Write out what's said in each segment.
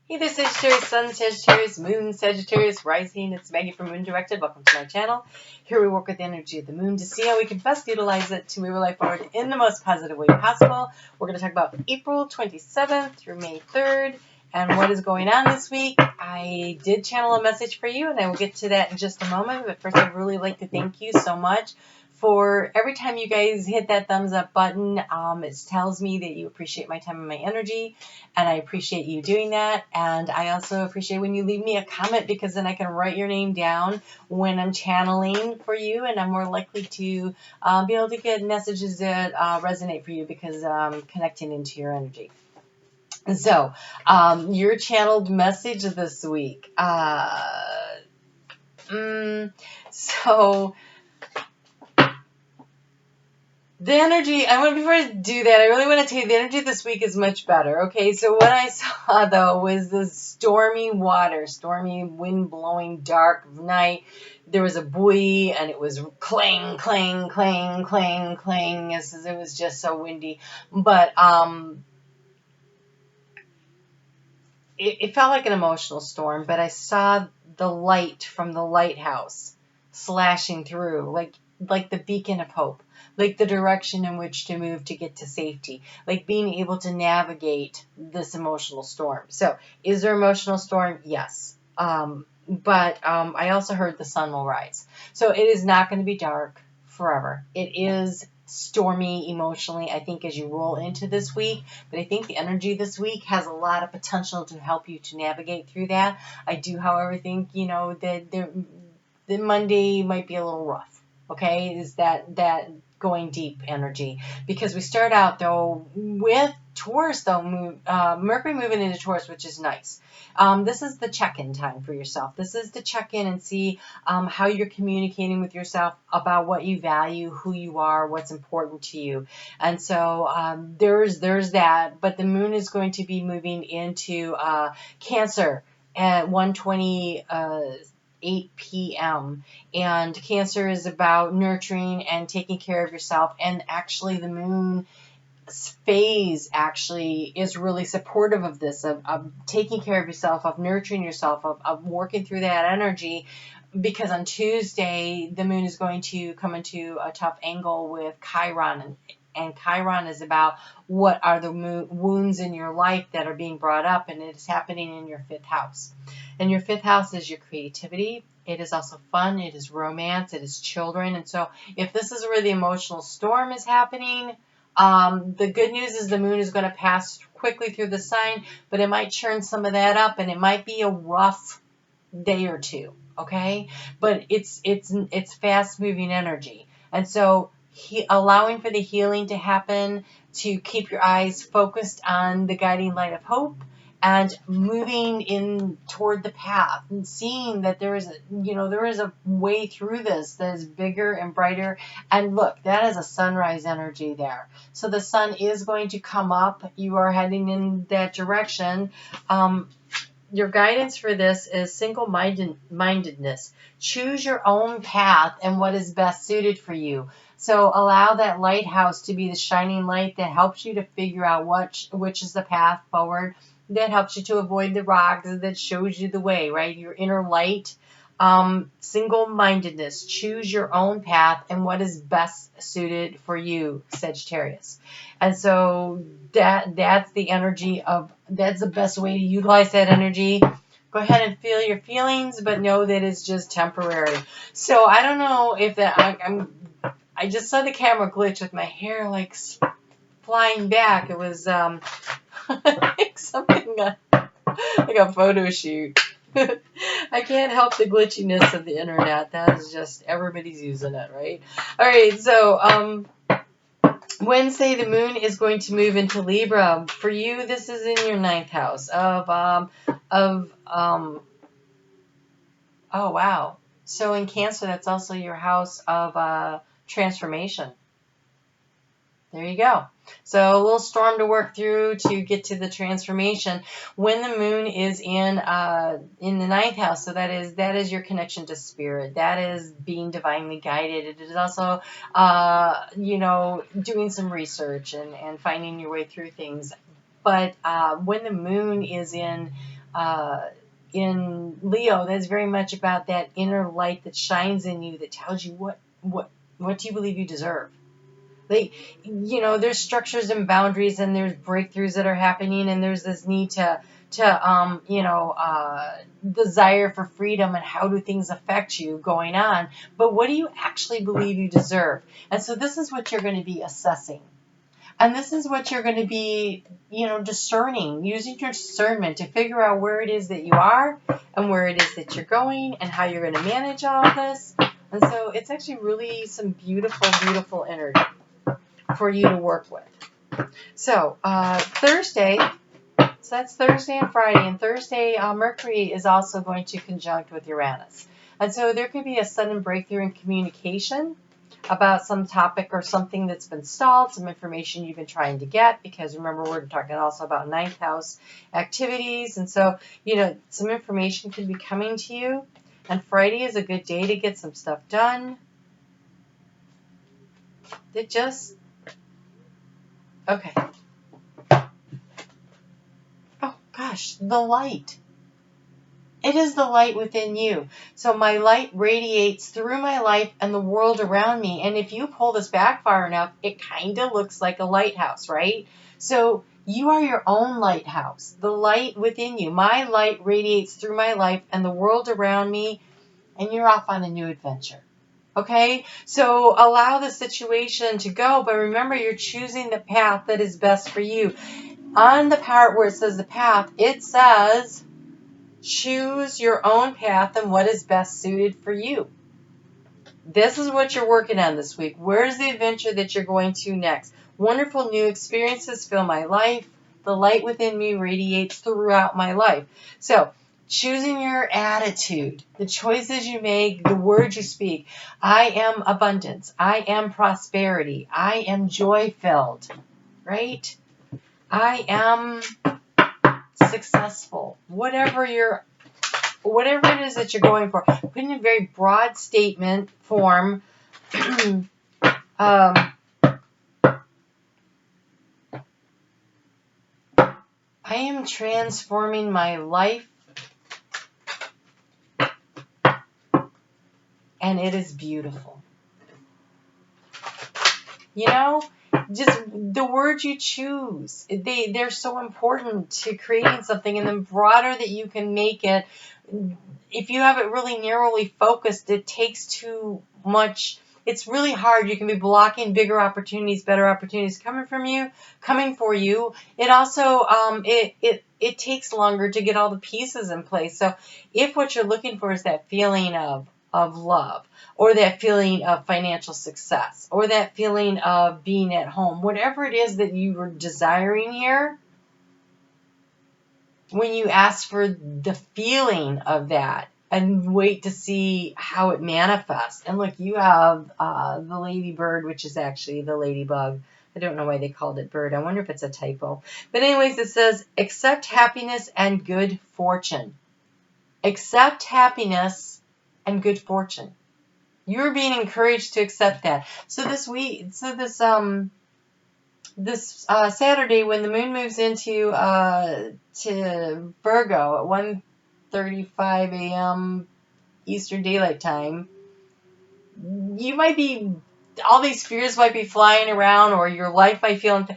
Hey there, Sagittarius, Sun, Sagittarius, Moon, Sagittarius, Rising. It's Maggie from Moon Directed. Welcome to my channel. Here we work with the energy of the moon to see how we can best utilize it to move our life forward in the most positive way possible. We're going to talk about April 27th through May 3rd and what is going on this week. I did channel a message for you, and I will get to that in just a moment. But first, I'd really like to thank you so much for every time you guys hit that thumbs up button. It tells me that you appreciate my time and my energy, and I appreciate you doing that. And I also appreciate when you leave me a comment, because then I can write your name down when I'm channeling for you, and I'm more likely to be able to get messages that resonate for you because I'm connecting into your energy. So, your channeled message this week. The energy, before I do that, I really want to tell you the energy this week is much better. Okay, so what I saw though was the stormy water, stormy wind blowing, dark night. There was a buoy and it was clang, clang, clang, clang, clang. It was just so windy. But it felt like an emotional storm, but I saw the light from the lighthouse slashing through, like the beacon of hope, like the direction in which to move to get to safety, like being able to navigate this emotional storm. So is there emotional storm? Yes. But I also heard the sun will rise. So it is not going to be dark forever. It is stormy emotionally, I think, as you roll into this week, but I think the energy this week has a lot of potential to help you to navigate through that. I do, however, think, that the Monday might be a little rough. Okay, is that going deep energy, because we start out though with Taurus, Mercury moving into Taurus, which is nice. This is the check-in time for yourself. This is to check in and see how you're communicating with yourself about what you value, who you are, what's important to you. And so there's that, but the moon is going to be moving into Cancer at 1:28 p.m. and Cancer is about nurturing and taking care of yourself, and actually the moon phase actually is really supportive of this, of taking care of yourself, of nurturing yourself, of working through that energy, because on Tuesday the moon is going to come into a tough angle with Chiron, and Chiron is about what are the wounds in your life that are being brought up, and it is happening in your 5th house. And your 5th house is your creativity. It is also fun. It is romance. It is children. And so if this is where the emotional storm is happening, the good news is the moon is going to pass quickly through the sign, but it might churn some of that up, and it might be a rough day or two. Okay, but it's fast-moving energy, and so allowing for the healing to happen, to keep your eyes focused on the guiding light of hope, and moving in toward the path, and seeing that there is a way through this that is bigger and brighter. And look, that is a sunrise energy there. So the sun is going to come up. You are heading in that direction. Your guidance for this is single-mindedness. Choose your own path and what is best suited for you. So allow that lighthouse to be the shining light that helps you to figure out which is the path forward, that helps you to avoid the rocks, that shows you the way, right? Your inner light. Single-mindedness. Choose your own path and what is best suited for you, Sagittarius. And so that's the energy that's the best way to utilize that energy. Go ahead and feel your feelings, but know that it's just temporary. So I don't know if I just saw the camera glitch with my hair like flying back. It was like something like a photo shoot. I can't help the glitchiness of the internet. That is just, everybody's using it, right? All right, so Wednesday the moon is going to move into Libra. For you, this is in your 9th house oh wow. So in Cancer, that's also your house of transformation. There you go. So a little storm to work through to get to the transformation. When the moon is in the 9th house, so that is your connection to spirit. That is being divinely guided. It is also, doing some research and finding your way through things. But when the moon is in In Leo, that's very much about that inner light that shines in you that tells you what do you believe you deserve. Like, there's structures and boundaries, and there's breakthroughs that are happening, and there's this need to desire for freedom, and how do things affect you going on. But what do you actually believe you deserve? And so this is what you're going to be assessing. And this is what you're going to be, discerning, using your discernment to figure out where it is that you are and where it is that you're going and how you're going to manage all of this. And so it's actually really some beautiful, beautiful energy for you to work with. So Thursday, so that's Thursday and Friday. And Thursday, Mercury is also going to conjunct with Uranus. And so there could be a sudden breakthrough in communication about some topic or something that's been stalled, some information you've been trying to get, because remember, we're talking also about 9th house activities. And so, some information could be coming to you. And Friday is a good day to get some stuff done. Okay. Oh, gosh, the light. It is the light within you. So my light radiates through my life and the world around me. And if you pull this back far enough, it kind of looks like a lighthouse, right? So you are your own lighthouse, the light within you. My light radiates through my life and the world around me, and you're off on a new adventure. Okay? So allow the situation to go, but remember, you're choosing the path that is best for you. On the part where it says the path, it says, choose your own path and what is best suited for you. This is what you're working on this week. Where's the adventure that you're going to next? Wonderful new experiences fill my life. The light within me radiates throughout my life. So, choosing your attitude, the choices you make, the words you speak. I am abundance. I am prosperity. I am joy-filled, right? I am successful. Whatever it is that you're going for, put in a very broad statement form. I am transforming my life, and it is beautiful. Just the words you choose, they're so important to creating something. And the broader that you can make it, if you have it really narrowly focused, it takes too much. It's really hard. You can be blocking bigger opportunities, better opportunities coming for you. It also, it takes longer to get all the pieces in place. So if what you're looking for is that feeling of love, or that feeling of financial success, or that feeling of being at home, whatever it is that you were desiring here, when you ask for the feeling of that and wait to see how it manifests. And look, you have the ladybird, which is actually the ladybug. I don't know why they called it bird. I wonder if it's a typo. But anyways, it says, accept happiness and good fortune. Accept happiness and good fortune. You're being encouraged to accept that. So this Saturday, when the moon moves into to Virgo at 1:35 a.m. Eastern Daylight Time, you might be, all these fears might be flying around, or your life might feel.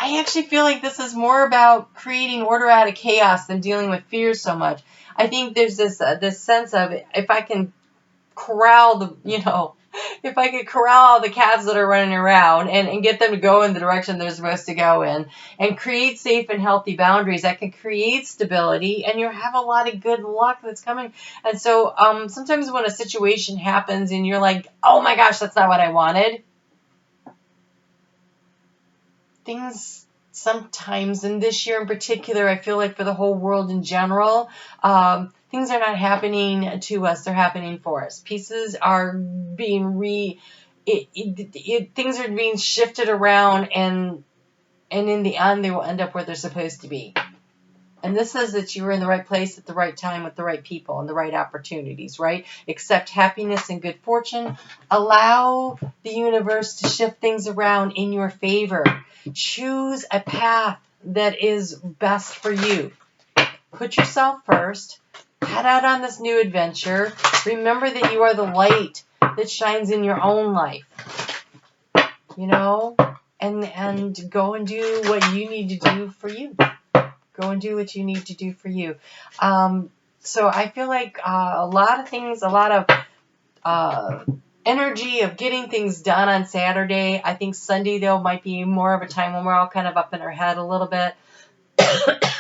I actually feel like this is more about creating order out of chaos than dealing with fears so much. I think there's this sense of, if I can corral if I could corral all the cats that are running around and get them to go in the direction they're supposed to go in, and create safe and healthy boundaries that can create stability, and you have a lot of good luck that's coming. And so sometimes when a situation happens and you're like, oh my gosh, that's not what I wanted, things sometimes, and this year in particular, I feel like for the whole world in general, things are not happening to us, they're happening for us. Pieces are being things are being shifted around, and in the end, they will end up where they're supposed to be. And this says that you were in the right place at the right time with the right people and the right opportunities, right? Accept happiness and good fortune. Allow the universe to shift things around in your favor. Choose a path that is best for you. Put yourself first. Head out on this new adventure. Remember that you are the light that shines in your own life. You know, and go and do what you need to do for you. Go and do what you need to do for you. So I feel like a lot of things, a lot of energy of getting things done on Saturday. I think Sunday, though, might be more of a time when we're all kind of up in our head a little bit.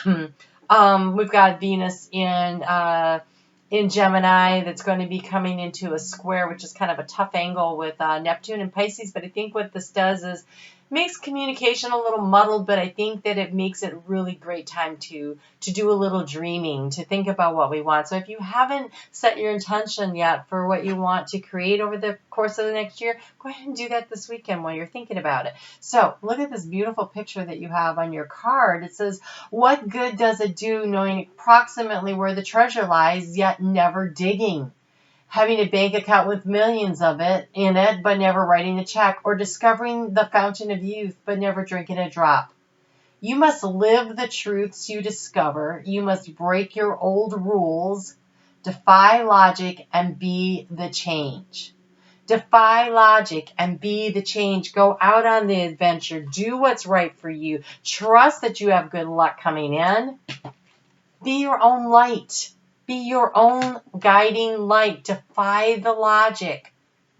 We've got Venus in Gemini that's going to be coming into a square, which is kind of a tough angle with Neptune and Pisces. But I think what this does is makes communication a little muddled, but I think that it makes it a really great time to do a little dreaming, to think about what we want. So if you haven't set your intention yet for what you want to create over the course of the next year, go ahead and do that this weekend while you're thinking about it. So look at this beautiful picture that you have on your card. It says, what good does it do knowing approximately where the treasure lies, yet never digging? Having a bank account with millions of it in it, but never writing a check, or discovering the fountain of youth, but never drinking a drop. You must live the truths you discover. You must break your old rules, defy logic, and be the change. Defy logic and be the change. Go out on the adventure. Do what's right for you. Trust that you have good luck coming in. Be your own light. Be your own guiding light. Defy the logic.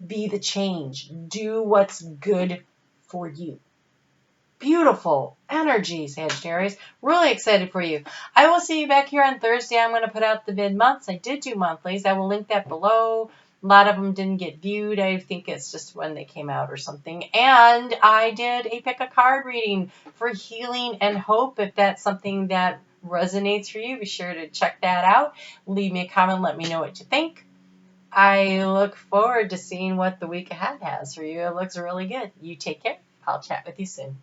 Be the change. Do what's good for you. Beautiful energy, Sagittarius. Really excited for you. I will see you back here on Thursday. I'm going to put out the mid-months. I did do monthlies. I will link that below. A lot of them didn't get viewed. I think it's just when they came out or something. And I did a pick a card reading for healing and hope. If that's something that resonates for you, be sure to check that out. Leave me a comment. Let me know what you think. I look forward to seeing what the week ahead has for you. It looks really good. You take care. I'll chat with you soon.